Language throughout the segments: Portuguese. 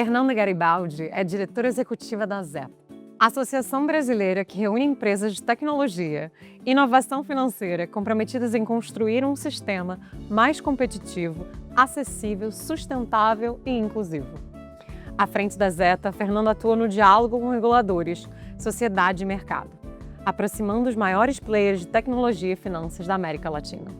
Fernanda Garibaldi é diretora executiva da Zeta, associação brasileira que reúne empresas de tecnologia e inovação financeira comprometidas em construir um sistema mais competitivo, acessível, sustentável e inclusivo. À frente da Zeta, Fernanda atua no diálogo com reguladores, sociedade e mercado, aproximando os maiores players de tecnologia e finanças da América Latina.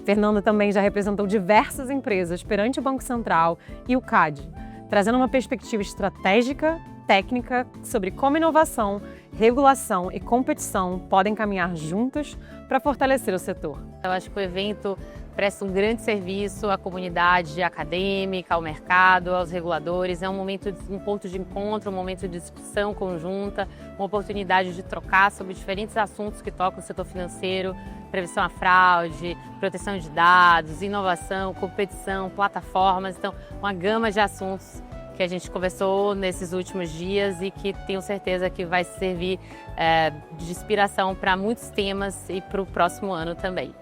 Fernanda também já representou diversas empresas perante o Banco Central e o CADE, trazendo uma perspectiva estratégica, técnica sobre como inovação, regulação e competição podem caminhar juntas para fortalecer o setor. Eu acho que o evento presta um grande serviço à comunidade acadêmica, ao mercado, aos reguladores. É um ponto de encontro, um momento de discussão conjunta, uma oportunidade de trocar sobre diferentes assuntos que tocam o setor financeiro, prevenção à fraude, proteção de dados, inovação, competição, plataformas. Então, uma gama de assuntos que a gente conversou nesses últimos dias e que tenho certeza que vai servir de inspiração para muitos temas e para o próximo ano também.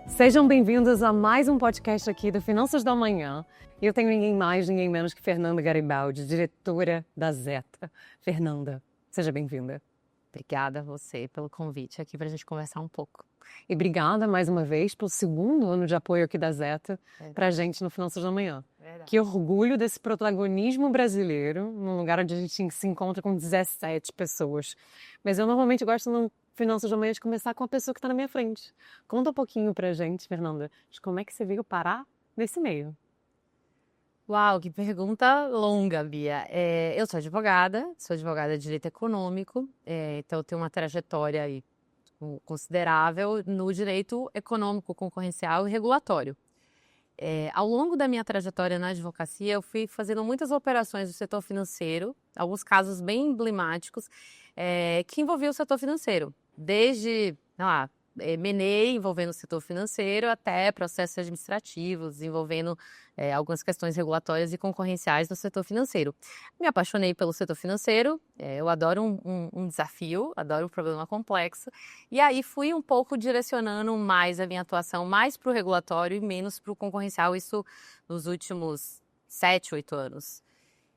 Sejam bem-vindos a mais um podcast aqui do Finanças da Manhã. Eu tenho ninguém mais, ninguém menos que Fernanda Garibaldi, diretora da Zeta. Fernanda, seja bem-vinda. Obrigada a você pelo convite aqui para a gente conversar um pouco. E obrigada mais uma vez pelo segundo ano de apoio aqui da Zeta para a gente no Finanças da Manhã. Verdade. Que orgulho desse protagonismo brasileiro, num lugar onde a gente se encontra com 17 pessoas. Mas eu normalmente gosto no Finanças da Manhã de começar com a pessoa que está na minha frente. Conta um pouquinho para a gente, Fernanda, de como é que você veio parar nesse meio. Uau, que pergunta longa, Bia. Eu sou advogada de direito econômico, então eu tenho uma trajetória aí considerável no direito econômico, concorrencial e regulatório. Ao longo da minha trajetória na advocacia, eu fui fazendo muitas operações do setor financeiro, alguns casos bem emblemáticos, que envolviam o setor financeiro, desde, M&A envolvendo o setor financeiro até processos administrativos envolvendo algumas questões regulatórias e concorrenciais do setor financeiro. Me apaixonei pelo setor financeiro, eu adoro um desafio, adoro um problema complexo, e aí fui um pouco direcionando mais a minha atuação mais para o regulatório e menos para o concorrencial, isso nos últimos 7, 8 anos.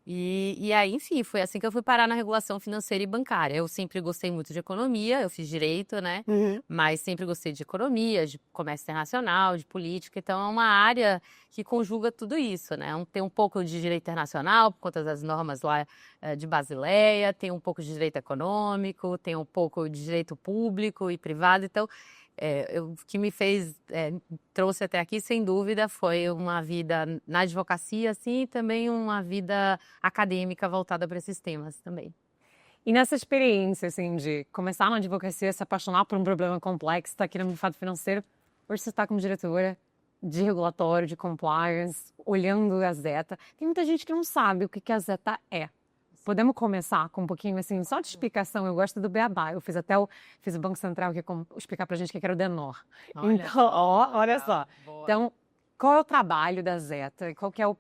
E aí, enfim, foi assim que eu fui parar na regulação financeira e bancária. Eu sempre gostei muito de economia, eu fiz direito, né? Mas sempre gostei de economia, de comércio internacional, de política. Então, é uma área que conjuga tudo isso, né? Tem um pouco de direito internacional, por conta das normas lá de Basileia, tem um pouco de direito econômico, tem um pouco de direito público e privado. Então, o que me trouxe até aqui, sem dúvida, foi uma vida na advocacia, assim, e também uma vida acadêmica voltada para esses temas também. E nessa experiência, assim, de começar na advocacia, se apaixonar por um problema complexo, estar aqui no mercado financeiro, hoje você está como diretora de regulatório, de compliance, olhando a Zeta. Tem muita gente que não sabe o que a Zeta é. Podemos começar com um pouquinho, assim, só de explicação. Eu gosto do beabá. Eu fiz até o Banco Central que explicar pra gente o que era o Denor. Então, olha só. Boa. Então, qual é o trabalho da Zeta? Qual que é o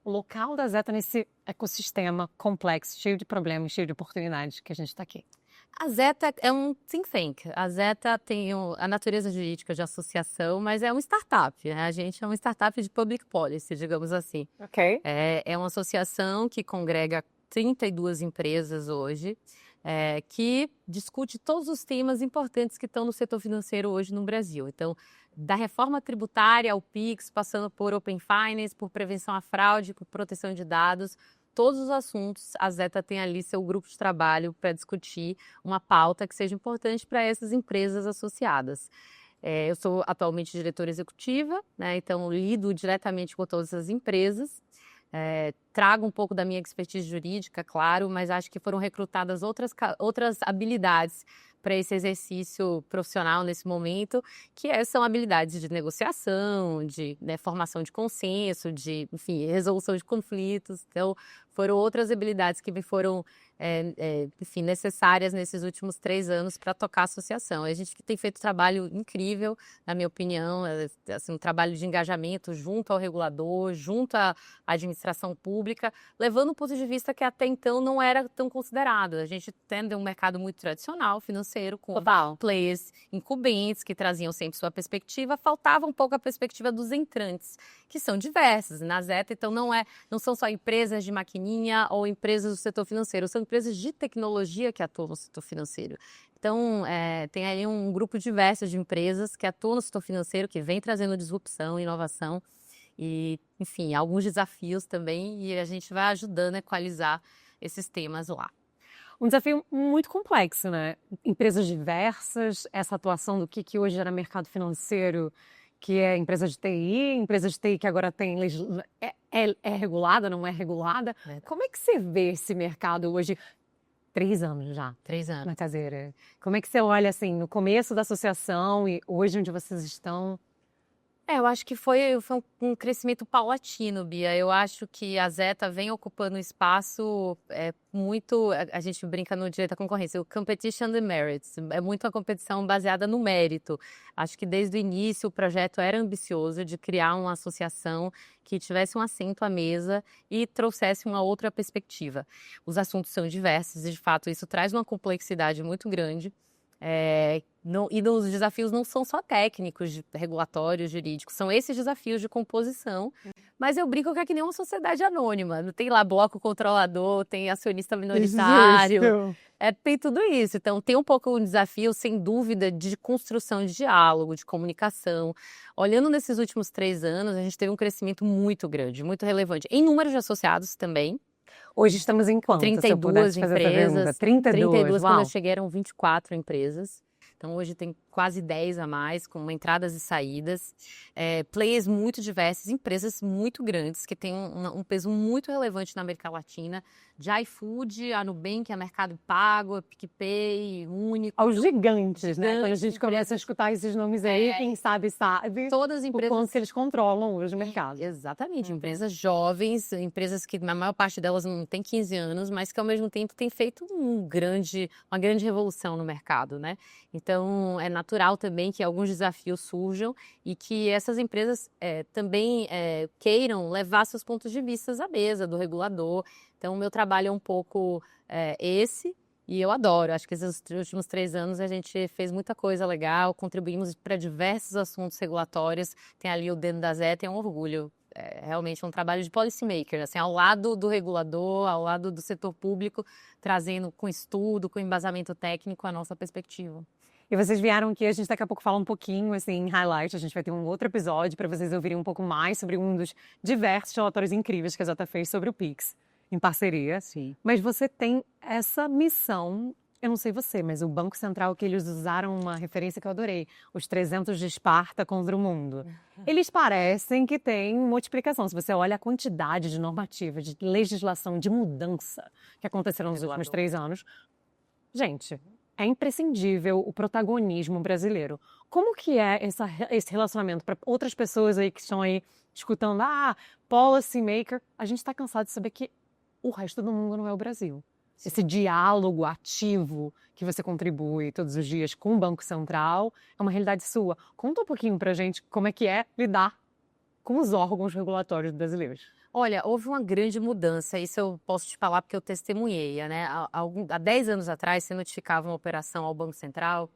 local da Zeta nesse ecossistema complexo, cheio de problemas, cheio de oportunidades que a gente está aqui? A Zeta é um think tank. A Zeta tem a natureza jurídica de associação, mas é uma startup, né? A gente é uma startup de public policy, digamos assim. Ok. É uma associação que congrega 32 empresas hoje, que discute todos os temas importantes que estão no setor financeiro hoje no Brasil. Então, da reforma tributária ao PIX, passando por Open Finance, por prevenção à fraude, por proteção de dados, todos os assuntos, a Zeta tem ali seu grupo de trabalho para discutir uma pauta que seja importante para essas empresas associadas. Eu sou atualmente diretora executiva, né, então lido diretamente com todas as empresas. Trago um pouco da minha expertise jurídica, claro, mas acho que foram recrutadas outras habilidades para esse exercício profissional nesse momento, que são habilidades de negociação, de formação de consenso, de, enfim, resolução de conflitos. Então, foram outras habilidades que me foram enfim, necessárias nesses últimos 3 anos para tocar a associação. A gente tem feito um trabalho incrível, na minha opinião, assim, um trabalho de engajamento junto ao regulador, junto à administração pública, levando um ponto de vista que até então não era tão considerado. A gente tem um mercado muito tradicional, financeiro, com players incumbentes que traziam sempre sua perspectiva, faltava um pouco a perspectiva dos entrantes, que são diversas. Na Zeta, então, não são só empresas de maquininha ou empresas do setor financeiro, são empresas de tecnologia que atuam no setor financeiro. Então, tem aí um grupo diverso de empresas que atuam no setor financeiro, que vem trazendo disrupção, inovação e, enfim, alguns desafios também, e a gente vai ajudando a equalizar esses temas lá. Um desafio muito complexo, né? Empresas diversas, essa atuação do que hoje era mercado financeiro, que é empresa de TI que agora tem é regulada, não é regulada. Como é que você vê esse mercado hoje? 3 anos já. 3 anos. Na caseira. Como é que você olha, assim, no começo da associação e hoje onde vocês estão? Eu acho que foi um crescimento paulatino, Bia. Eu acho que a Zeta vem ocupando um espaço muito... A gente brinca no direito da concorrência, o competition the merits. É muito uma competição baseada no mérito. Acho que desde o início o projeto era ambicioso de criar uma associação que tivesse um assento à mesa e trouxesse uma outra perspectiva. Os assuntos são diversos e, de fato, isso traz uma complexidade muito grande. E os desafios não são só técnicos, regulatórios, jurídicos, são esses desafios de composição, mas eu brinco que é que nem uma sociedade anônima, não tem lá bloco controlador, tem acionista minoritário, tem tudo isso. Então tem um pouco um desafio, sem dúvida, de construção de diálogo, de comunicação. Olhando nesses últimos 3 anos, a gente teve um crescimento muito grande, muito relevante, em número de associados também. Hoje estamos em quanto? 32 empresas. 32, quando eu cheguei eram 24 empresas. Então hoje tem quase 10 a mais, com entradas e saídas. Players muito diversos, empresas muito grandes, que têm um peso muito relevante na América Latina. De iFood, a Nubank, a Mercado Pago, a PicPay, Único. Aos gigantes, né? Quando a gente começa a escutar esses nomes aí, quem sabe, todas as empresas... o quanto eles controlam hoje o mercado. Exatamente, empresas jovens, empresas que a maior parte delas não tem 15 anos, mas que ao mesmo tempo têm feito uma grande revolução no mercado, né? Então, é natural também que alguns desafios surjam e que essas empresas também queiram levar seus pontos de vista à mesa do regulador. Então, o meu trabalho é um pouco esse, e eu adoro. Acho que esses últimos 3 anos a gente fez muita coisa legal, contribuímos para diversos assuntos regulatórios. Tem ali o dedo da Zé, tem um orgulho. Realmente um trabalho de policymaker, assim, ao lado do regulador, ao lado do setor público, trazendo com estudo, com embasamento técnico a nossa perspectiva. E vocês vieram aqui, a gente daqui a pouco fala um pouquinho, assim, em highlight, a gente vai ter um outro episódio para vocês ouvirem um pouco mais sobre um dos diversos relatórios incríveis que a Zeta fez sobre o Pix, em parceria. Sim. Mas você tem essa missão, eu não sei você, mas o Banco Central, que eles usaram uma referência que eu adorei, os 300 de Esparta contra o mundo. Eles parecem que têm multiplicação. Se você olha a quantidade de normativa, de legislação, de mudança que aconteceram nos últimos 3 anos, gente... É imprescindível o protagonismo brasileiro. Como que é esse relacionamento para outras pessoas aí que estão aí escutando, policy maker? A gente está cansado de saber que o resto do mundo não é o Brasil. Sim. Esse diálogo ativo que você contribui todos os dias com o Banco Central é uma realidade sua. Conta um pouquinho para a gente como é que é lidar com os órgãos regulatórios brasileiros. Olha, houve uma grande mudança, isso eu posso te falar porque eu testemunhei, né? Há 10 anos atrás, você notificava uma operação ao Banco Central,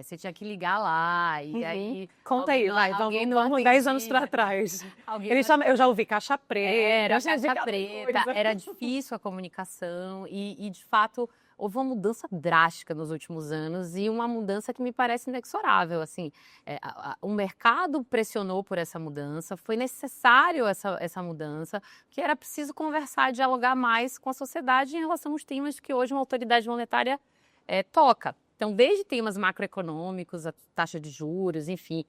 você tinha que ligar lá, e aí... Conta aí, vai, vamos 10 anos para trás. Eu já ouvi caixa preta. Era difícil a comunicação e, de fato, houve uma mudança drástica nos últimos anos e uma mudança que me parece inexorável, assim. O mercado pressionou por essa mudança, foi necessário essa mudança, que era preciso conversar, dialogar mais com a sociedade em relação aos temas que hoje uma autoridade monetária toca. Então, desde temas macroeconômicos, a taxa de juros, enfim,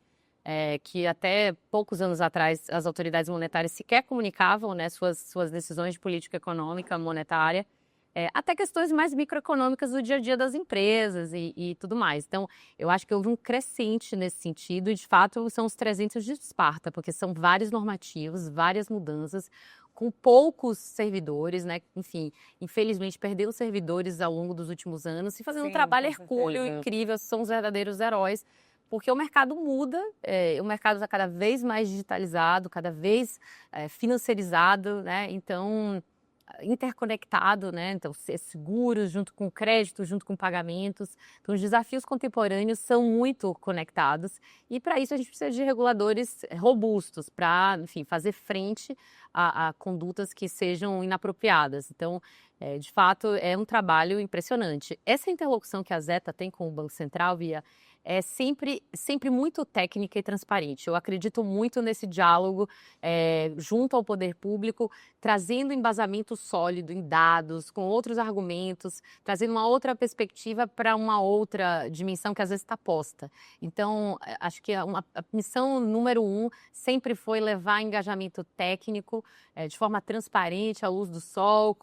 que até poucos anos atrás as autoridades monetárias sequer comunicavam, né, suas decisões de política econômica monetária, até questões mais microeconômicas do dia a dia das empresas e tudo mais. Então, eu acho que houve um crescente nesse sentido e, de fato, são os 300 de Esparta, porque são vários normativos, várias mudanças, com poucos servidores, né? Enfim, infelizmente perdeu servidores ao longo dos últimos anos e fazendo um Sim, trabalho com hercúleo, certeza. incrível, são os verdadeiros heróis, porque o mercado muda, o mercado está cada vez mais digitalizado, cada vez financiarizado, né? Então, interconectado, né? Então, ser seguro junto com crédito, junto com pagamentos. Então, os desafios contemporâneos são muito conectados e para isso a gente precisa de reguladores robustos para, enfim, fazer frente a condutas que sejam inapropriadas. Então, de fato, é um trabalho impressionante. Essa interlocução que a Zeta tem com o Banco Central, Bia, é sempre muito técnica e transparente. Eu acredito muito nesse diálogo junto ao poder público, trazendo embasamento sólido em dados, com outros argumentos, trazendo uma outra perspectiva para uma outra dimensão que às vezes está posta. Então, acho que a missão número 1 sempre foi levar engajamento técnico de forma transparente, à luz do sol,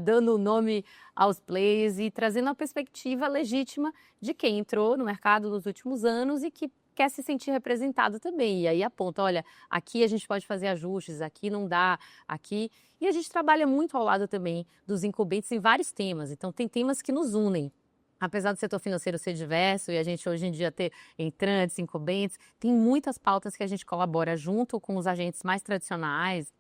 dando o nome aos players e trazendo uma perspectiva legítima de quem entrou no mercado nos últimos anos e que quer se sentir representado também. E aí aponta, olha, aqui a gente pode fazer ajustes, aqui não dá, aqui... E a gente trabalha muito ao lado também dos incumbentes em vários temas. Então, tem temas que nos unem. Apesar do setor financeiro ser diverso e a gente hoje em dia ter entrantes, incumbentes, tem muitas pautas que a gente colabora junto com os agentes mais tradicionais,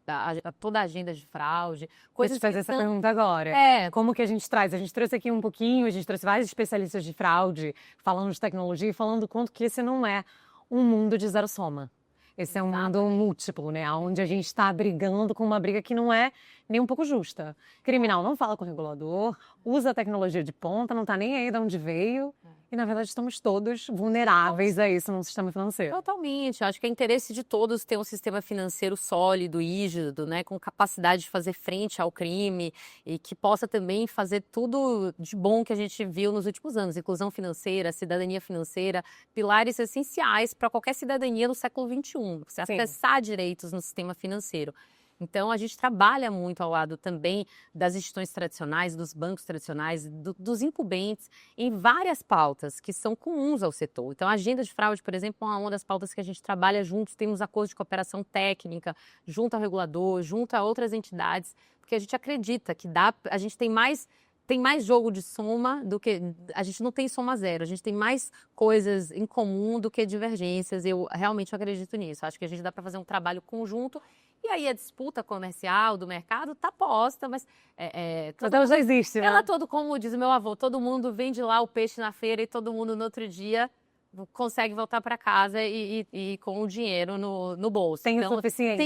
toda a agenda de fraude, Coisas fazer essa pergunta agora. Como que a gente traz? A gente trouxe aqui um pouquinho, a gente trouxe vários especialistas de fraude, falando de tecnologia e falando quanto que esse não é um mundo de zero soma. Esse é um mundo múltiplo, né? Onde a gente está brigando com uma briga que não é nem um pouco justa. Criminal não fala com o regulador, usa a tecnologia de ponta, não está nem aí de onde veio. E, na verdade, estamos todos vulneráveis a isso no sistema financeiro. Totalmente. Acho que é interesse de todos ter um sistema financeiro sólido, rígido, né, com capacidade de fazer frente ao crime e que possa também fazer tudo de bom que a gente viu nos últimos anos. Inclusão financeira, cidadania financeira, pilares essenciais para qualquer cidadania no século XXI. Você acessar direitos no sistema financeiro. Então, a gente trabalha muito ao lado também das instituições tradicionais, dos bancos tradicionais, dos incumbentes, em várias pautas que são comuns ao setor. Então, a agenda de fraude, por exemplo, é uma das pautas que a gente trabalha juntos, temos acordos de cooperação técnica, junto ao regulador, junto a outras entidades, porque a gente acredita que a gente tem mais jogo de soma do que... A gente não tem soma zero, a gente tem mais coisas em comum do que divergências. Eu realmente acredito nisso. Acho que a gente dá para fazer um trabalho conjunto. E aí a disputa comercial do mercado está posta, mas... Então já existe, né? Ela como diz o meu avô, todo mundo vende lá o peixe na feira e todo mundo no outro dia consegue voltar para casa e com o dinheiro no bolso. Tem o suficiente,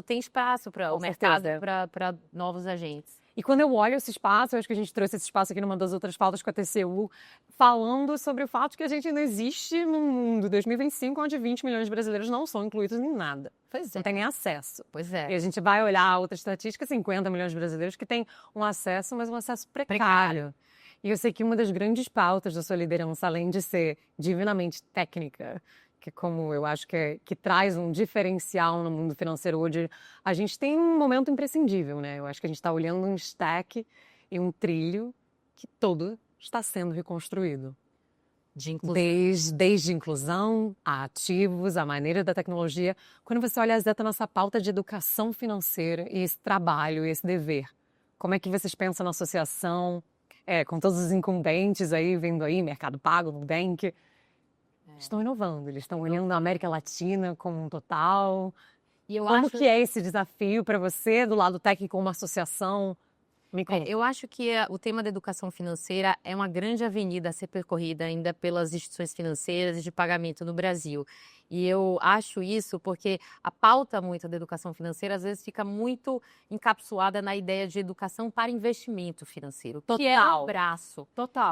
tem espaço para o mercado, para novos agentes. E quando eu olho esse espaço, eu acho que a gente trouxe esse espaço aqui numa das outras pautas com a TCU, falando sobre o fato que a gente ainda existe num mundo 2025 onde 20 milhões de brasileiros não são incluídos em nada. Não tem nem acesso. Pois é. E a gente vai olhar outra estatística, 50 milhões de brasileiros que têm um acesso, mas um acesso precário. E eu sei que uma das grandes pautas da sua liderança, além de ser divinamente técnica, que como eu acho que traz um diferencial no mundo financeiro hoje, a gente tem um momento imprescindível, né? Eu acho que a gente está olhando um stack e um trilho que todo está sendo reconstruído. Desde inclusão, a ativos, a maneira da tecnologia. Quando você olha a Zeta nessa pauta de educação financeira e esse trabalho, e esse dever, como é que vocês pensam na associação, com todos os incumbentes aí, vendo aí, Mercado Pago, Nubank... Estão inovando, eles estão olhando a América Latina como um total. Como que é esse desafio para você, do lado técnico, como associação? Me conta. Eu acho que o tema da educação financeira é uma grande avenida a ser percorrida ainda pelas instituições financeiras e de pagamento no Brasil. E eu acho isso porque a pauta muito da educação financeira às vezes fica muito encapsulada na ideia de educação para investimento financeiro, que é um braço,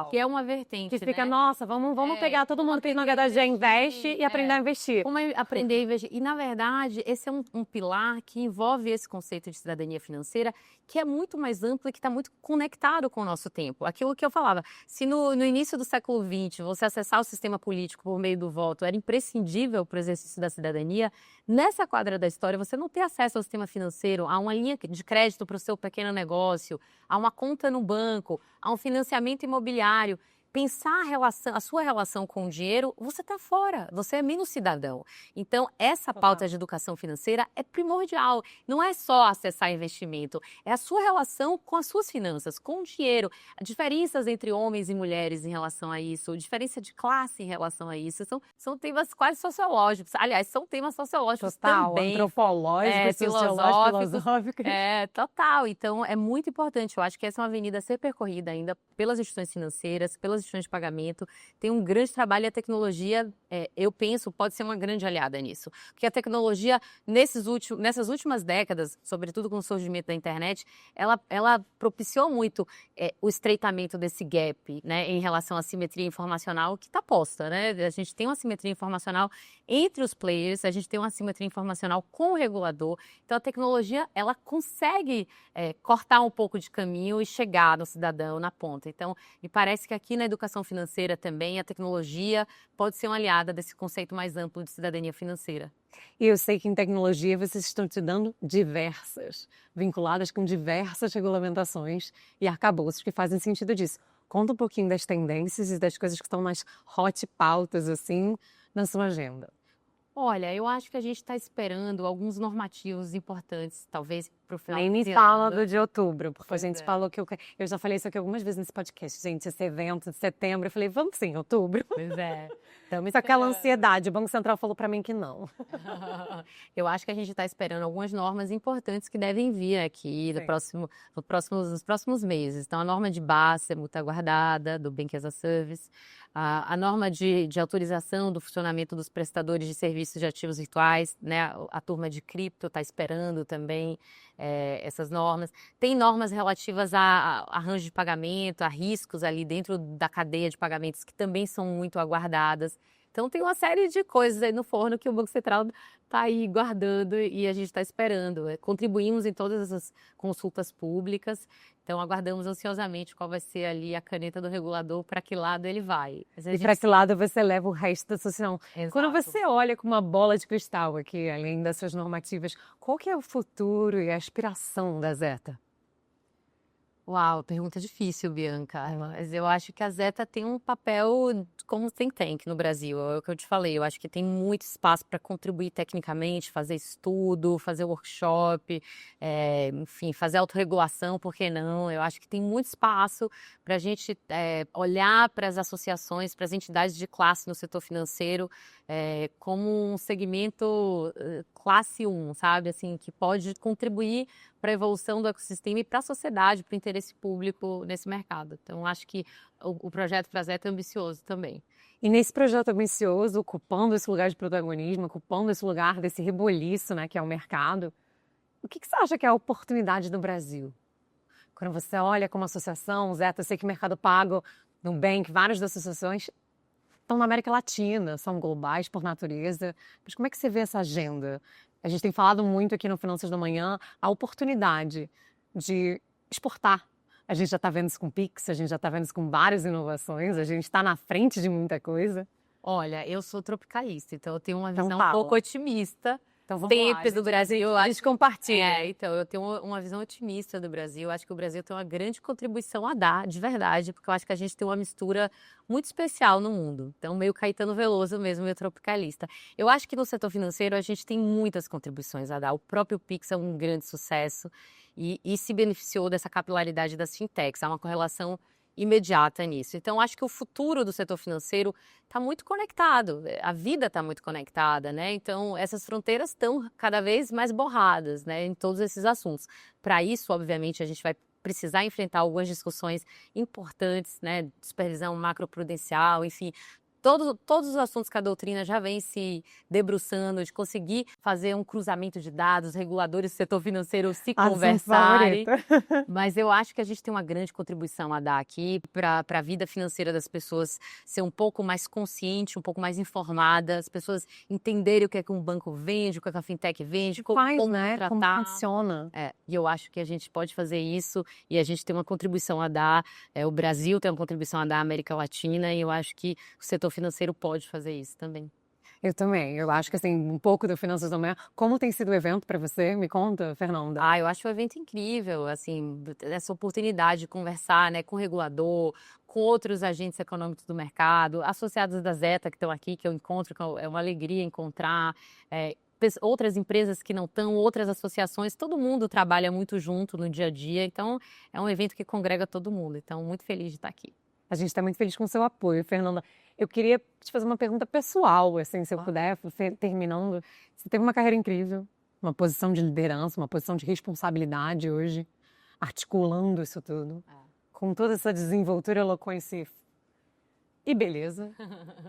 que é uma vertente, que fica, nossa, vamos pegar todo mundo que no HDG investe e aprender a investir. Como aprender a investir. E, na verdade, esse é um pilar que envolve esse conceito de cidadania financeira, que é muito mais amplo e que está muito conectado com o nosso tempo. Aquilo que eu falava, se no início do século XX você acessar o sistema político por meio do voto era imprescindível para o exercício da cidadania, nessa quadra da história você não ter acesso ao sistema financeiro, a uma linha de crédito para o seu pequeno negócio, a uma conta no banco, a um financiamento imobiliário, pensar a sua relação com o dinheiro, você está fora, você é menos cidadão. Então, essa pauta de educação financeira é primordial. Não é só acessar investimento, é a sua relação com as suas finanças, com o dinheiro. Diferenças entre homens e mulheres em relação a isso, diferença de classe em relação a isso, são temas quase sociológicos. Aliás, são temas sociológicos também. Antropológicos, sociológicos, filosóficos. Total. Então, é muito importante. Eu acho que essa é uma avenida a ser percorrida ainda pelas instituições financeiras, pelas instituições de pagamento. Tem um grande trabalho e a tecnologia, eu penso, pode ser uma grande aliada nisso. Porque a tecnologia, nessas últimas décadas, sobretudo com o surgimento da internet, ela propiciou muito o estreitamento desse gap, né, em relação à simetria informacional que está posta, né? A gente tem uma simetria informacional entre os players, a gente tem uma simetria informacional com o regulador. Então, a tecnologia, ela consegue cortar um pouco de caminho e chegar no cidadão, na ponta. Então, me parece que aqui na educação financeira também, a tecnologia pode ser uma aliada desse conceito mais amplo de cidadania financeira. E eu sei que em tecnologia vocês estão te dando diversas, vinculadas com diversas regulamentações e arcabouços que fazem sentido disso. Conta um pouquinho das tendências e das coisas que estão nas hot pautas, assim, na sua agenda. Olha, eu acho que a gente está esperando alguns normativos importantes, talvez para o final Nem me desse fala ano. do de outubro, porque Pois a gente é. falou que eu já falei isso aqui algumas vezes nesse podcast, gente, esse evento de setembro, eu falei, vamos sim, outubro. Pois é. Estamos Só aquela esperando. ansiedade, o Banco Central falou para mim que não. Eu acho que a gente está esperando algumas normas importantes que devem vir aqui Sim. nos próximos meses. Então, a norma de base é muito aguardada, do Bank as a Service, a norma de autorização do funcionamento dos prestadores de serviços de ativos virtuais, né? A turma de cripto está esperando também essas normas. Tem normas relativas a arranjo de pagamento, a riscos ali dentro da cadeia de pagamentos que também são muito aguardadas. Então, tem uma série de coisas aí no forno que o Banco Central está aí guardando e a gente está esperando. Contribuímos em todas as consultas públicas, então aguardamos ansiosamente qual vai ser ali a caneta do regulador, para que lado ele vai. Mas a E gente para que lado você leva o resto da associação? Quando Exato. você olha com uma bola de cristal aqui, além das suas normativas, qual que é o futuro e a aspiração da Zeta? Uau, pergunta difícil, Bianca. Mas eu acho que a Zeta tem um papel como think tank no Brasil. É o que eu te falei. Eu acho que tem muito espaço para contribuir tecnicamente, fazer estudo, fazer workshop, enfim, fazer autorregulação, por que não? Eu acho que tem muito espaço para a gente olhar para as associações, para as entidades de classe no setor financeiro como um segmento classe 1, sabe? Assim, que pode contribuir para a evolução do ecossistema e para a sociedade, para o interesse público nesse mercado. Então, acho que o projeto para a Zeta é ambicioso também. E nesse projeto ambicioso, ocupando esse lugar de protagonismo, ocupando esse lugar desse reboliço, né, que é o mercado, o que você acha que é a oportunidade do Brasil? Quando você olha como associação, Zeta, eu sei que Mercado Pago, Nubank, várias das associações estão na América Latina, são globais por natureza, mas como é que você vê essa agenda? A gente tem falado muito aqui no Finanças da Manhã a oportunidade de exportar. A gente já está vendo isso com Pix, a gente já está vendo isso com várias inovações, a gente está na frente de muita coisa. Olha, eu sou tropicalista, então eu tenho uma Então visão um fala. pouco otimista. Então vamos lá, Sempre do Brasil. a gente compartilha. Então, eu tenho uma visão otimista do Brasil. Eu acho que o Brasil tem uma grande contribuição a dar, de verdade, porque eu acho que a gente tem uma mistura muito especial no mundo. Então, meio Caetano Veloso mesmo, meio tropicalista. Eu acho que no setor financeiro a gente tem muitas contribuições a dar. O próprio Pix é um grande sucesso e se beneficiou dessa capilaridade das fintechs. Há uma correlação imediata nisso. Então, acho que o futuro do setor financeiro está muito conectado, a vida está muito conectada, né? Então, essas fronteiras estão cada vez mais borradas, né, em todos esses assuntos. Para isso, obviamente, a gente vai precisar enfrentar algumas discussões importantes, né, de supervisão macroprudencial, enfim, todos os assuntos que a doutrina já vem se debruçando, de conseguir fazer um cruzamento de dados, reguladores do setor financeiro se conversarem. Mas eu acho que a gente tem uma grande contribuição a dar aqui para a vida financeira das pessoas ser um pouco mais consciente, um pouco mais informada, as pessoas entenderem o que é que um banco vende, o que é que a fintech vende, como né? tratar. Como funciona. E eu acho que a gente pode fazer isso e a gente tem uma contribuição a dar, o Brasil tem uma contribuição a dar à América Latina e eu acho que o setor financeiro pode fazer isso também. Eu também. Eu acho que, assim, um pouco do Finanças da Manhã. Como tem sido o evento para você? Me conta, Fernanda. Eu acho o evento incrível, assim, essa oportunidade de conversar, né, com o regulador, com outros agentes econômicos do mercado, associados da Zeta que estão aqui, que eu encontro, que é uma alegria encontrar, outras empresas que não estão, outras associações, todo mundo trabalha muito junto no dia a dia, então é um evento que congrega todo mundo, então muito feliz de estar aqui. A gente está muito feliz com o seu apoio, Fernanda. Eu queria te fazer uma pergunta pessoal, assim, se eu puder, terminando. Você teve uma carreira incrível, uma posição de liderança, uma posição de responsabilidade hoje, articulando isso tudo, com toda essa desenvoltura, eloquência e beleza,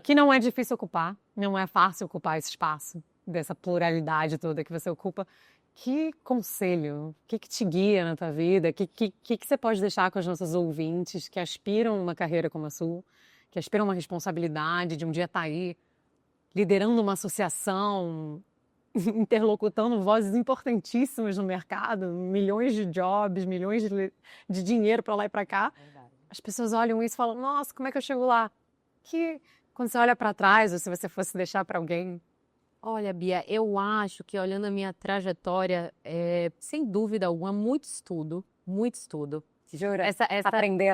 que não é difícil ocupar, não é fácil ocupar esse espaço, dessa pluralidade toda que você ocupa. Que conselho, o que te guia na tua vida? O que você pode deixar com os nossos ouvintes que aspiram uma carreira como a sua, que aspiram uma responsabilidade de um dia estar aí liderando uma associação, interlocutando vozes importantíssimas no mercado, milhões de jobs, milhões de dinheiro para lá e para cá. As pessoas olham isso e falam, nossa, como é que eu chego lá? Que quando você olha para trás, ou se você fosse deixar para alguém... Olha, Bia, eu acho que olhando a minha trajetória, sem dúvida alguma, muito estudo, muito estudo. Jura? Aprender.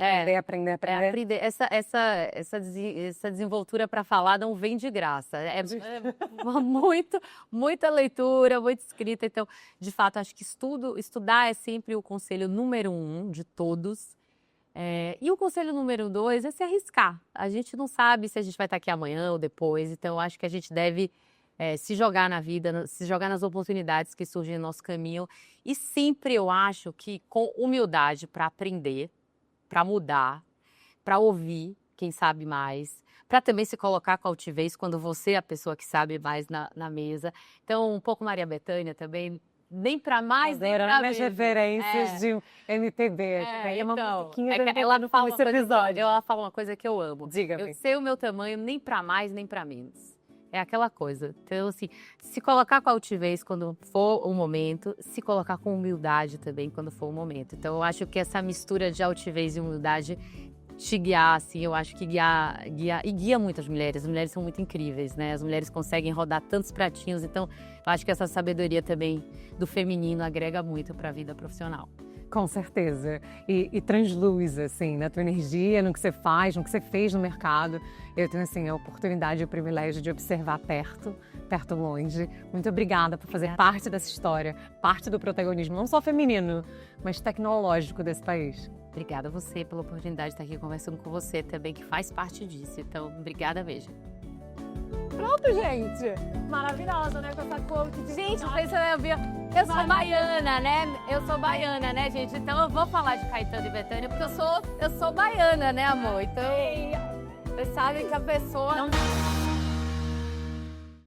Essa desenvoltura para falar não vem de graça. Muita leitura, muita escrita. Então, de fato, acho que estudar é sempre o conselho número 1 de todos. E o conselho número 2 é se arriscar. A gente não sabe se a gente vai estar aqui amanhã ou depois, então eu acho que a gente deve se jogar na vida, se jogar nas oportunidades que surgem no nosso caminho. E sempre eu acho que com humildade para aprender, para mudar, para ouvir quem sabe mais, para também se colocar com altivez quando você é a pessoa que sabe mais na mesa. Então, um pouco Maria Bethânia também, nem para mais, nem para menos. Referências de MPB. Ela fala uma coisa que eu amo. Diga-me. Eu sei o meu tamanho nem para mais, nem para menos. É aquela coisa. Então, assim, se colocar com altivez quando for o momento, se colocar com humildade também quando for o momento. Então, eu acho que essa mistura de altivez e humildade te guiar, assim, eu acho que guia muitas mulheres. As mulheres são muito incríveis, né? As mulheres conseguem rodar tantos pratinhos. Então, eu acho que essa sabedoria também do feminino agrega muito para a vida profissional. Com certeza. E transluz, assim, na tua energia, no que você faz, no que você fez no mercado. Eu tenho, assim, a oportunidade e o privilégio de observar perto longe. Muito obrigada por fazer parte dessa história, parte do protagonismo, não só feminino, mas tecnológico desse país. Obrigada a você pela oportunidade de estar aqui conversando com você também, que faz parte disso. Então, obrigada mesmo. Pronto, gente! Maravilhosa, né? Com essa cor que... Gente, eu sou baiana, né? Eu sou baiana, né, gente? Então eu vou falar de Caetano e Bethânia, porque eu sou baiana, né, amor? Então, vocês sabem que a pessoa...